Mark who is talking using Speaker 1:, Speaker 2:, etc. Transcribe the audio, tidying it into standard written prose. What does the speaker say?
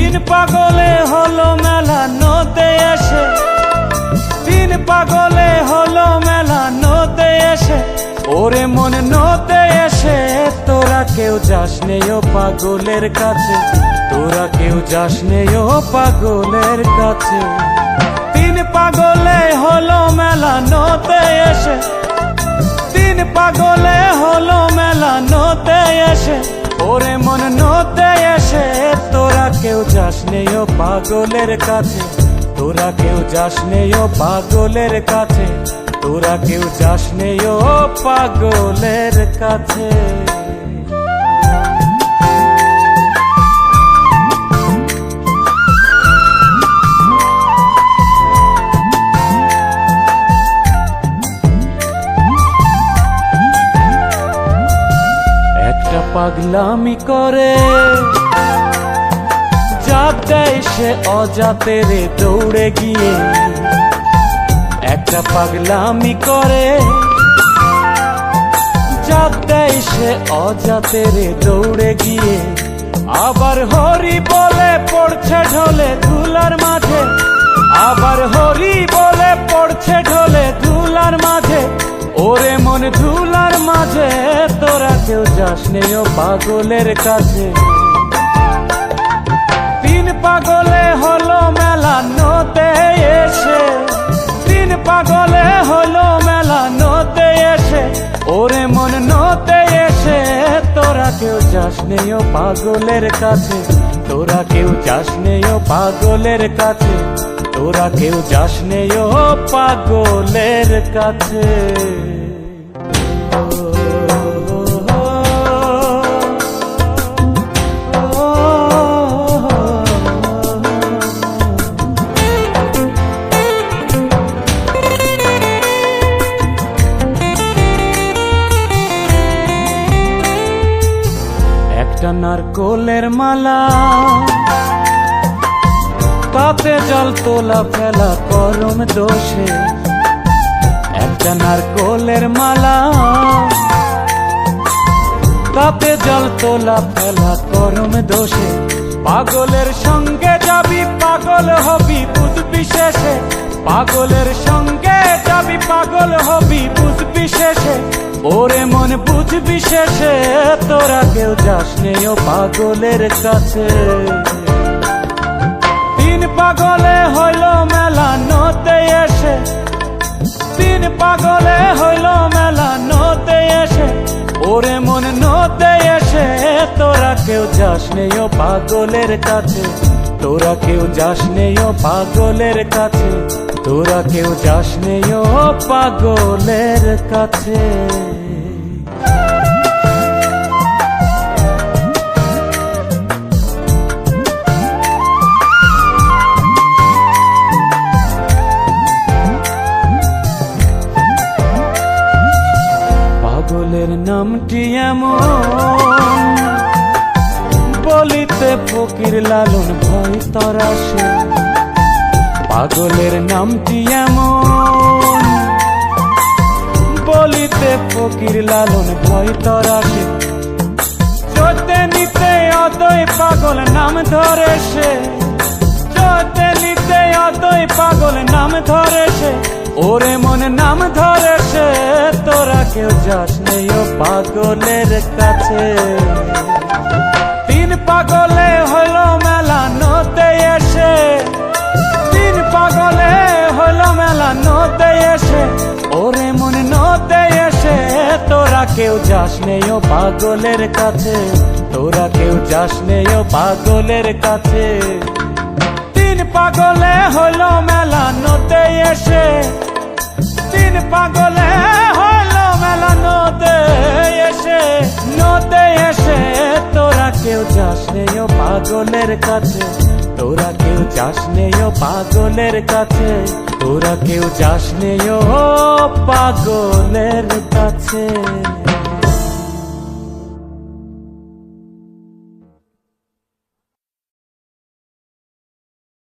Speaker 1: তিন পাগলে হলো মেলা নদে এসে, তিন পাগলে হলো মেলা নদে এসে। ওরে মন নদে এসে তোরা কেউ যাস নে ও পাগলের কাছে, তোরা কেউ যাস নে ও পাগলের কাছে। তিন পাগলে হলো মেলা নদে এসে, তিন পাগলে হলো মেলা নদে এসে। ওরে মন নদে এসে তোরা কেউ যাস নে ও পাগলের কাছে, তোরা কেউ যাস নে ও পাগলের কাছে, তোরা কেউ যাস নে ও পাগলের কাছে। একটা পাগলামি করে যাতে সে অজাতের দৌড়ে গিয়ে, একটা পাগলামি করে যাতে সে অজাতের দৌড়ে গিয়ে। আবার হরি বলে পড়ছে ঢোলে ধুলার মাঝে, আবার হরি বলে পড়ছে ঢোলে ধুলার মাঝে। ওরে মন ধুলার মাঝে তোরা কেউ যাস নে ও পাগলের কাছে। তিন পাগলে হলো মেলা নদে এসে, তিন পাগলে হলো মেলা নদে এসে। ওরে মন নদে এসে তোরা কেউ যাস নে ও পাগলের কাছে, তোরা কেউ যাস নে ও পাগলের কাছে, তোরা কেউ যাস নে ও পাগলের কাছে। একটা নারকোলের মালা, তাতে জল তোলা ফেলা করম দোষে। একটা নারকোলের মালা, তাতে জল তোলা ফেলা করম দোষে। পাগলের সঙ্গে যাবি পাগল হবি বুঝবি শেষে, পাগলের সঙ্গে যাবি পাগল হবি বুঝবি শেষে। ওরে মন বুঝবি শেষে তোরা কেউ যাস নে ও পাগলের কাছে। তিন পাগলে হইলো মেলা নদে এসে, তিন পাগলে হইলো মেলা নদে এসে। ওরে মন নদে এসে তোরা কেউ যাস নে ও পাগলের কাছে, তোরা কেউ যাস নে ও পাগলের কাছে, তোরা কেউ যাস নে ও পাগলের কাছে। পাগলের নামটি এমন বলিতে ফকির লালন ভয় তরাসে, পাগলের নামটি এমন বলিতে ফকির লালন ভয় তরাসে। চোতে নিতে অদয় পাগল নাম ধরে সে, চোতে নিতে অদয় পাগল নাম ধরে সে। ওরে মন নাম ধরে সে তোরা কেউ যাস নে ও পাগলের কাছে। তিন পাগলে হলো মেলা নদে এসে, তিন পাগলে হলো মেলা নদে এসে। ওরে মন নদে এসে তোরা কেউ যাস নে ও পাগলের কাছে, তোরা কেউ যাস নে ও পাগলের কাছে। তিন পাগলে হলো মেলা নদে এসে, তিন পাগলে হলো মেলা নদে এসে, নদে এসে তোরা কেউ যাস নে ও পাগলের কাছে, তোরা কেউ যাস নে ও পাগলের কাছে, তোরা কেউ যাস নে ও পাগলের